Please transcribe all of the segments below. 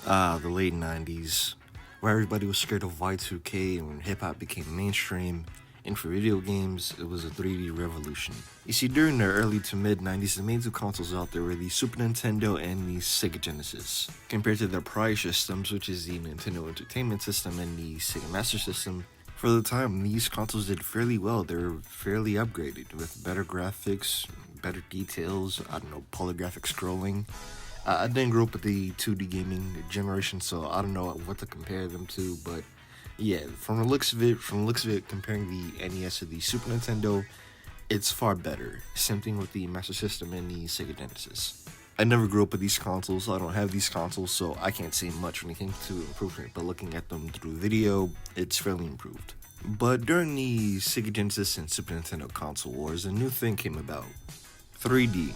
The late 90s, where everybody was scared of Y2K and when hip hop became mainstream. And for video games, it was a 3D revolution. You see, during the early to mid 90s, the main two consoles out there were the Super Nintendo and the Sega Genesis. Compared to their prior systems, which is the Nintendo Entertainment System and the Sega Master System, for the time, these consoles did fairly well. They were fairly upgraded with better graphics, better details, polygrammic scrolling. I didn't grow up with the 2D gaming generation, so I don't know what to compare them to, but yeah, from the looks of it, comparing the NES to the Super Nintendo, it's far better. Same thing with the Master System and the Sega Genesis. I never grew up with these consoles, I don't have these consoles, so I can't say much when it comes to improvement, but looking at them through video, it's fairly improved. But during the Sega Genesis and Super Nintendo console wars, a new thing came about: 3D.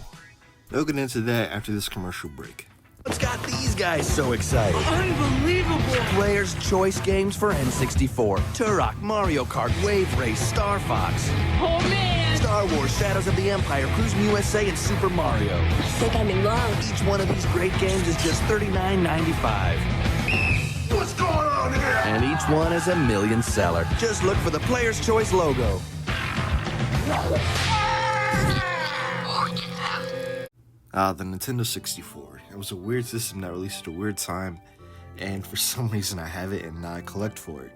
We'll get into that after this commercial break. What's got these guys so excited? Unbelievable! Player's Choice games for N64. Turok, Mario Kart, Wave Race, Star Fox. Oh man! Star Wars, Shadows of the Empire, Cruis'n USA, and Super Mario. I think I'm in love. Each one of these great games is just $39.95. What's going on here? And each one is a million seller. Just look for the Player's Choice logo. The Nintendo 64. It was a weird system that released at a weird time, and for some reason I have it and I collect for it.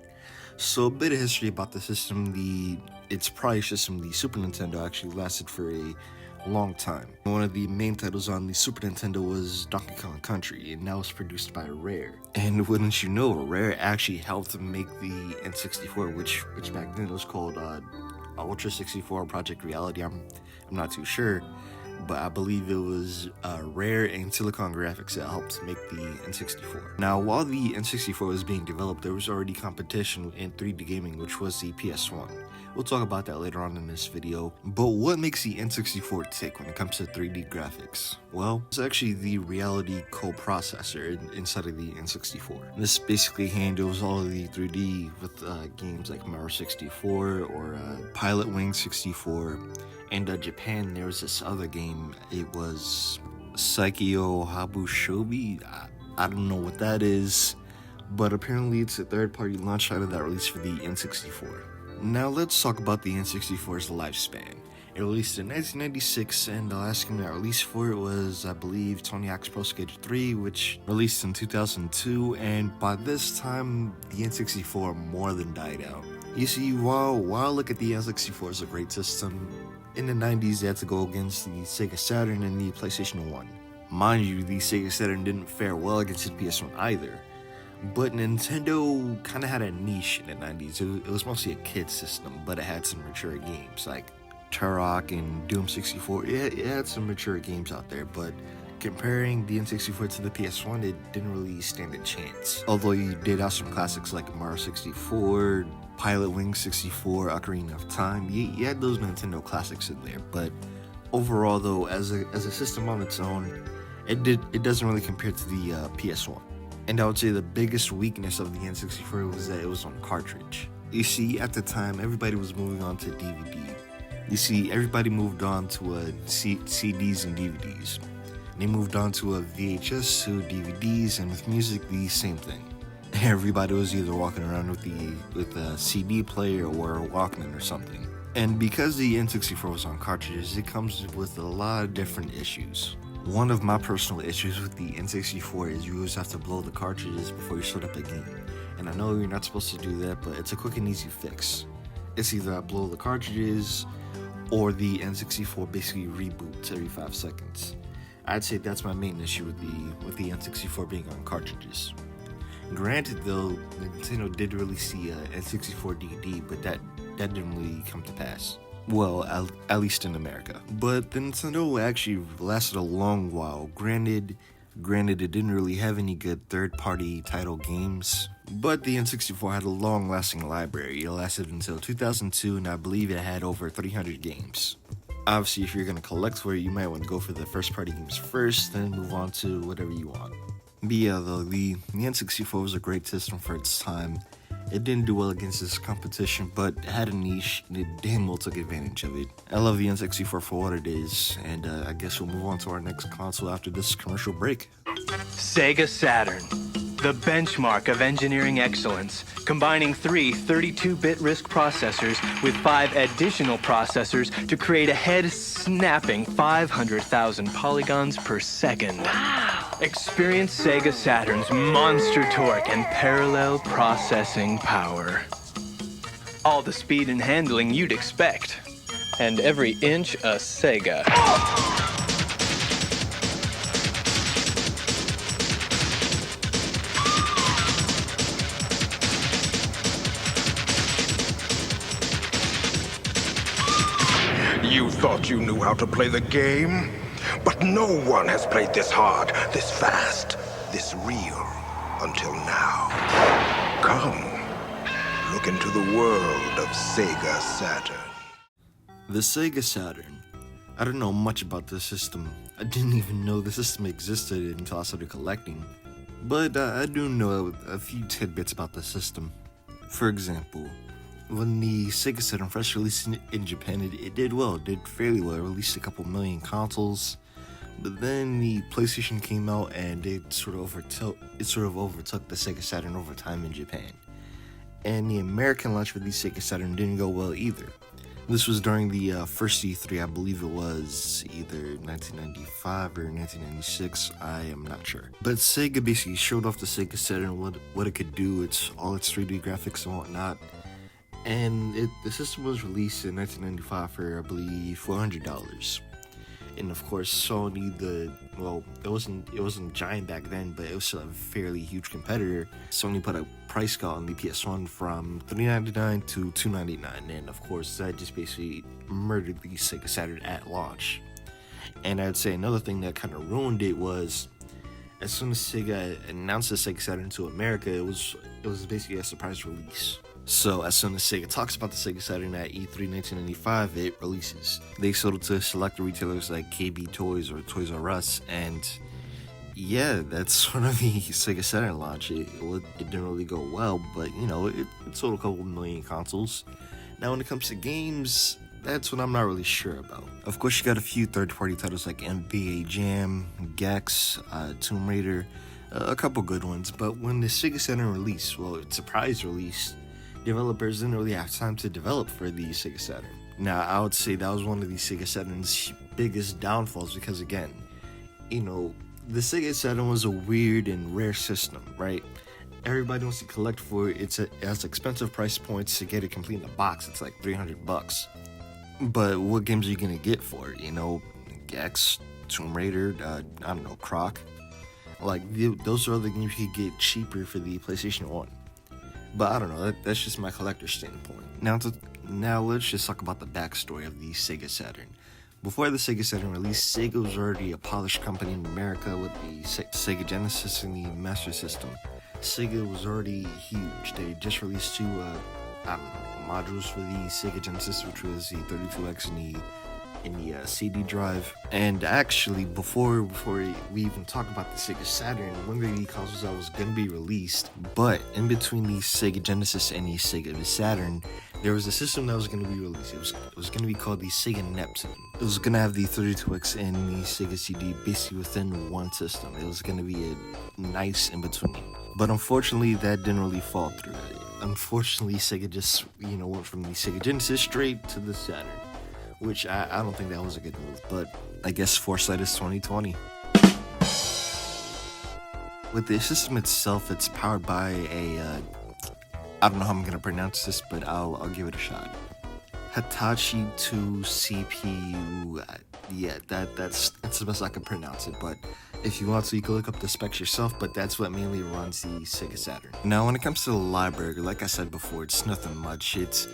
So a bit of history about the system. Its prior system, the Super Nintendo, actually lasted for a long time. One of the main titles on the Super Nintendo was Donkey Kong Country, and that was produced by Rare. And wouldn't you know, Rare actually helped make the N64, which back then was called Ultra 64 Project Reality. I'm not too sure, but I believe it was Rare and Silicon Graphics that helped make the N64. Now, while the N64 was being developed, there was already competition in 3D gaming, which was the PS1. We'll talk about that later on in this video. But what makes the N64 tick when it comes to 3D graphics? Well, it's actually the Reality coprocessor inside of the N64. This basically handles all of the 3D with games like Mario 64 or Pilot Wing 64. And Japan, there was this other game. It was Saikyo Habushobi. I don't know what that is, but apparently it's a third-party launch title that released for the N64. Now let's talk about the N64's lifespan. It released in 1996, and the last game that released for it was, I believe, Tony Hawk's Pro Skater 3, which released in 2002, and by this time, the N64 more than died out. You see, while look at the N64 as a great system, in the 90s they had to go against the Sega Saturn and the PlayStation 1. Mind you, the Sega Saturn didn't fare well against the PS1 either. But Nintendo kind of had a niche in the 90s. It was mostly a kid system, but it had some mature games like Turok and Doom 64. It had some mature games out there, but comparing the N64 to the PS1, it didn't really stand a chance. Although you did have some classics like Mario 64, Pilot Wing 64, Ocarina of Time. You had those Nintendo classics in there, but overall though, as a system on its own, it doesn't really compare to the PS1. And I would say the biggest weakness of the N64 was that it was on cartridge. You see, at the time, everybody was moving on to DVD. You see, everybody moved on to CDs and DVDs. They moved on to a VHS to DVDs, and with music, the same thing. Everybody was either walking around with a CD player or a Walkman or something. And because the N64 was on cartridges, it comes with a lot of different issues. One of my personal issues with the N64 is you always have to blow the cartridges before you start up a game. And I know you're not supposed to do that, but it's a quick and easy fix. It's either I blow the cartridges or the N64 basically reboots every 5 seconds. I'd say that's my main issue with the N64 being on cartridges. Granted though, Nintendo did release the N64 DVD, but that didn't really come to pass. Well, at least in America. But the Nintendo actually lasted a long while. Granted, it didn't really have any good third-party title games, but the N64 had a long-lasting library. It lasted until 2002, and I believe it had over 300 games. Obviously, if you're going to collect for it, you might want to go for the first-party games first, then move on to whatever you want. But yeah, though, the N64 was a great system for its time. It didn't do well against this competition, but it had a niche, and it damn well took advantage of it. I love the N64 for what it is, and I guess we'll move on to our next console after this commercial break. Sega Saturn. the benchmark of engineering excellence, combining three 32-bit RISC processors with 5 additional processors to create a head-snapping 500,000 polygons per second. Wow! Experience Sega Saturn's monster torque and parallel processing power. All the speed and handling you'd expect. And every inch a Sega. You thought you knew how to play the game? But no one has played this hard, this fast, this real, until now. Come, look into the world of Sega Saturn. The Sega Saturn. I don't know much about this system. I didn't even know the system existed until I started collecting. But I do know a few tidbits about the system. For example, when the Sega Saturn first released in Japan, it did well, it did fairly well. It released a couple million consoles, but then the PlayStation came out and it sort of overtook the Sega Saturn over time in Japan. And the American launch for the Sega Saturn didn't go well either. This was during the first E3, I believe it was either 1995 or 1996, I am not sure. But Sega basically showed off the Sega Saturn what it could do, all its 3D graphics and whatnot. And the system was released in 1995 for, I believe, $400. And of course, Sony, it wasn't giant back then, but it was still a fairly huge competitor. Sony put a price cut on the PS1 from $399 to $299, and of course, that just basically murdered the Sega Saturn at launch. And I'd say another thing that kind of ruined it was, as soon as Sega announced the Sega Saturn to America, it was basically a surprise release. So as soon as Sega talks about the Sega Saturn at E3 1995, it releases. They sold it to select retailers like KB Toys or Toys R Us, and yeah, that's sort of the Sega Saturn launch. It didn't really go well, but it sold a couple million consoles. Now when it comes to games, that's what I'm not really sure about. Of course, you got a few third-party titles like NBA Jam, Gex, Tomb Raider, a couple good ones, but when the Sega Saturn released, its surprise release, developers didn't really have time to develop for the Sega Saturn. Now, I would say that was one of the Sega Saturn's biggest downfalls because, again, the Sega Saturn was a weird and rare system, right? Everybody wants to collect for it. It has expensive price points. To get it complete in a box, it's like $300. But what games are you gonna get for it? Gex, Tomb Raider, Croc. Those are the games you could get cheaper for the PlayStation 1. But I don't know, that's just my collector standpoint. Now let's just talk about the backstory of the Sega Saturn. Before the Sega Saturn release, Sega was already a polished company in America with the Sega Genesis and the Master System. Sega was already huge. They just released two modules for the Sega Genesis, which was the 32X and the CD drive. And actually, before we even talk about the Sega Saturn, one of the consoles that was going to be released, but in between the Sega Genesis and the Sega Saturn, there was a system that was going to be released. It was going to be called the Sega Neptune. It was going to have the 32X and the Sega CD basically within one system. It was going to be a nice in between. But unfortunately, that didn't really fall through. Unfortunately, Sega just went from the Sega Genesis straight to the Saturn, which I don't think that was a good move, but I guess foresight is 2020. With the system itself, it's powered by I don't know how I'm gonna pronounce this, but I'll give it a shot. Hitachi 2 CPU. Yeah, that's the best I can pronounce it, but if you want to, you can look up the specs yourself, but that's what mainly runs the Sega Saturn. Now, when it comes to the library, like I said before, it's nothing much. It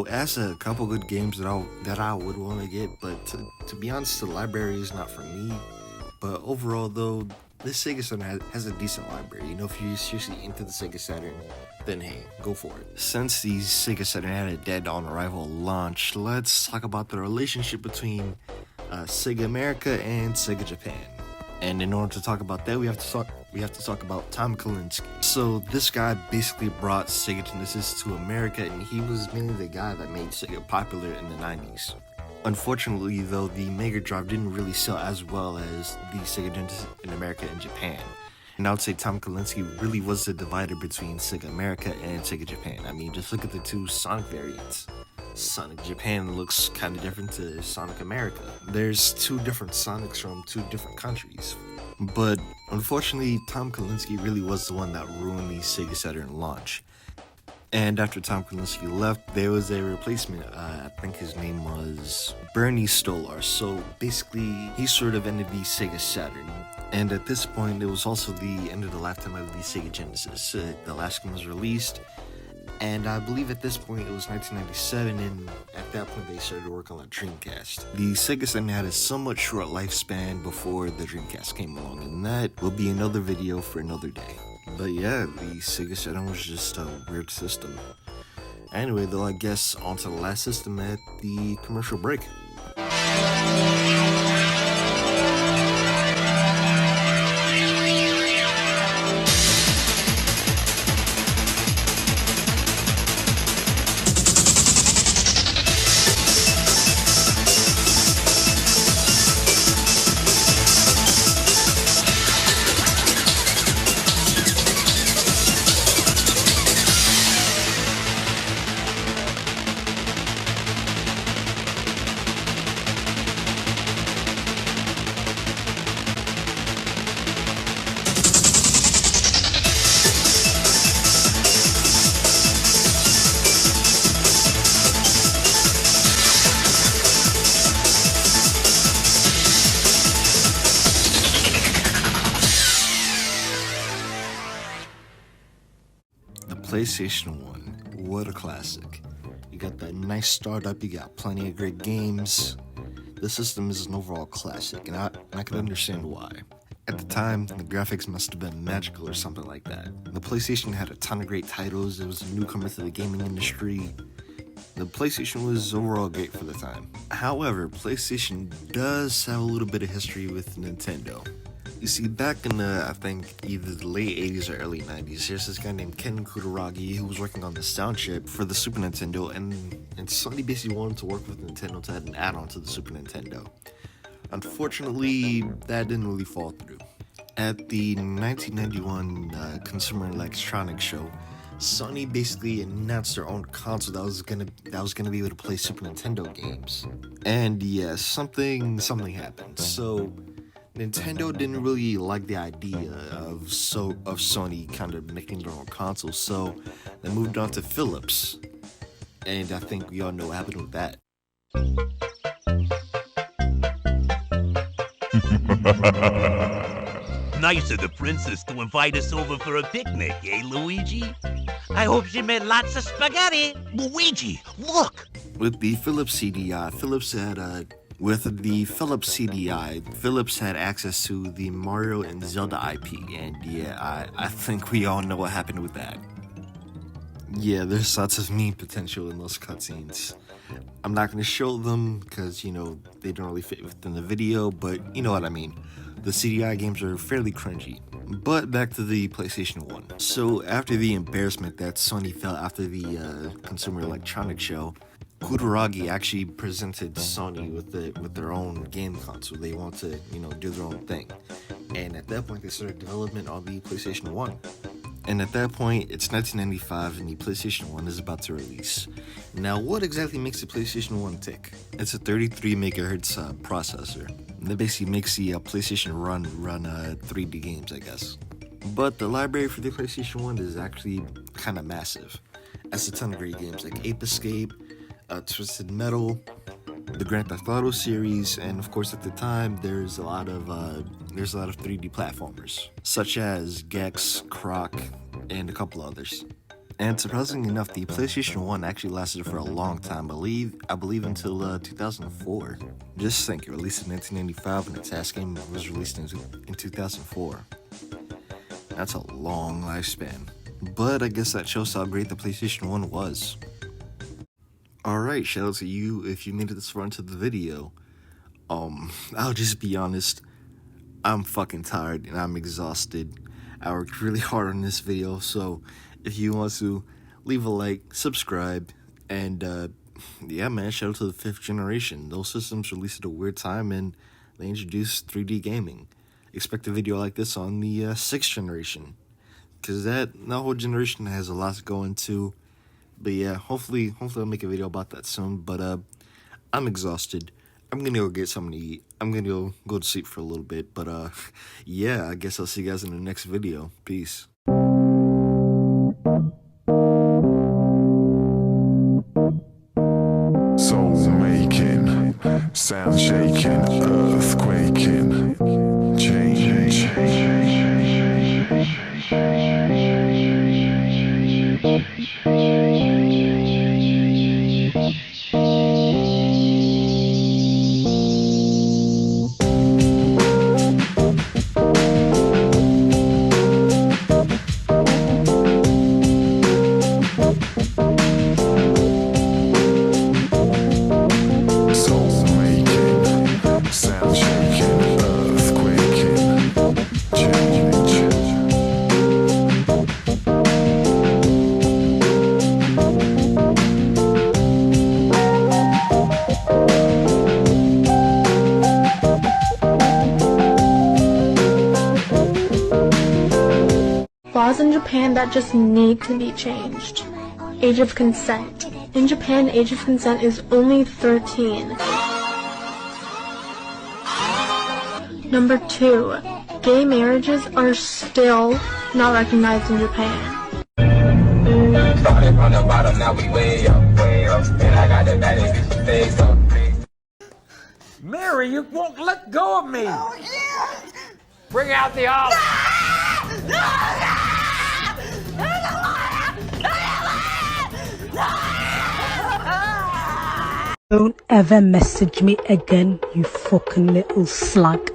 has a couple good games that I would want to get, but to be honest, the library is not for me. But overall, though, this Sega Saturn has a decent library. If you're seriously into the Sega Saturn, then hey, go for it. Since the Sega Saturn had a dead-on-arrival launch, let's talk about the relationship between Sega America and Sega Japan. And in order to talk about that, we have to talk about Tom Kalinske. So this guy basically brought Sega Genesis to America, and he was mainly the guy that made Sega popular in the 90s. Unfortunately, though, the Mega Drive didn't really sell as well as the Sega Genesis in America and Japan. And I would say Tom Kalinske really was the divider between Sega America and Sega Japan. I mean, just look at the two Sonic variants. Sonic Japan looks kind of different to Sonic America. There's two different Sonics from two different countries. But unfortunately, Tom Kalinske really was the one that ruined the Sega Saturn launch. And after Tom Kalinske left, there was a replacement. I think his name was Bernie Stolar. So basically, he sort of ended the Sega Saturn. And at this point, it was also the end of the lifetime of the Sega Genesis. The last one was released, and I believe at this point it was 1997, and at that point they started working on the Dreamcast. The Sega Saturn had a somewhat short lifespan before the Dreamcast came along, and that will be another video for another day. But yeah, the Sega Saturn was just a weird system. Anyway, though, I guess on to the last system at the commercial break. PlayStation 1, what a classic. You got that nice startup, you got plenty of great games. The system is an overall classic, and I can understand why. At the time, the graphics must have been magical or something like that. The PlayStation had a ton of great titles, it was a newcomer to the gaming industry. The PlayStation was overall great for the time. However, PlayStation does have a little bit of history with Nintendo. You see, back in I think either the late 80s or early 90s, there's this guy named Ken Kutaragi who was working on the sound chip for the Super Nintendo, and Sony basically wanted to work with Nintendo to add an add-on to the Super Nintendo. Unfortunately, that didn't really fall through. At the 1991 Consumer Electronics Show, Sony basically announced their own console that was gonna be able to play Super Nintendo games. And yeah, something happened. So Nintendo didn't really like the idea of Sony kind of making their own console, so they moved on to Philips. And I think we all know what happened with that. Nice of the princess to invite us over for a picnic, eh, Luigi? I hope she made lots of spaghetti. Luigi, look! With the Philips CDI, Philips had access to the Mario and Zelda IP, and yeah, I think we all know what happened with that. Yeah, there's lots of meme potential in those cutscenes. I'm not going to show them because, they don't really fit within the video, but you know what I mean. The CDI games are fairly cringy. But back to the PlayStation 1. So after the embarrassment that Sony felt after the Consumer Electronics Show, Kutaragi actually presented Sony with their own game console. They want to, do their own thing. And at that point, they started development on the PlayStation 1. And at that point, it's 1995 and the PlayStation 1 is about to release. Now, what exactly makes the PlayStation 1 tick? It's a 33 megahertz processor. And that basically makes the PlayStation run 3D games, I guess. But the library for the PlayStation 1 is actually kind of massive. That's a ton of great games like Ape Escape, Twisted Metal, the Grand Theft Auto series, and of course at the time there's a lot of 3D platformers such as Gex, Croc, and a couple others. And surprisingly enough, the PlayStation 1 actually lasted for a long time. I believe until 2004. Just think, it released in 1995 and its last game was released in 2004. That's a long lifespan. But I guess that shows how great the PlayStation 1 was. Alright, shout out to you if you made it this far into the video. I'll just be honest, I'm fucking tired and I'm exhausted. I worked really hard on this video, so if you want to, leave a like, subscribe, and yeah man, shout out to the 5th generation. Those systems released at a weird time and they introduced 3D gaming. expect a video like this on the 6th generation, because that whole generation has a lot to go into. But yeah, hopefully I'll make a video about that soon. But I'm exhausted. I'm gonna go get something to eat. I'm gonna go to sleep for a little bit. But yeah, I guess I'll see you guys in the next video. Peace. Soul making, sound shaking, earth quaking, change. Laws in Japan that just need to be changed. Age of consent. In Japan, age of consent is only 13. Number 2. Gay marriages are still not recognized in Japan. Started from the bottom, now we way up, and I got the baddest face up. Mary, you won't let go of me. Oh, yeah. Bring out the olive. Don't ever message me again, you fucking little slug.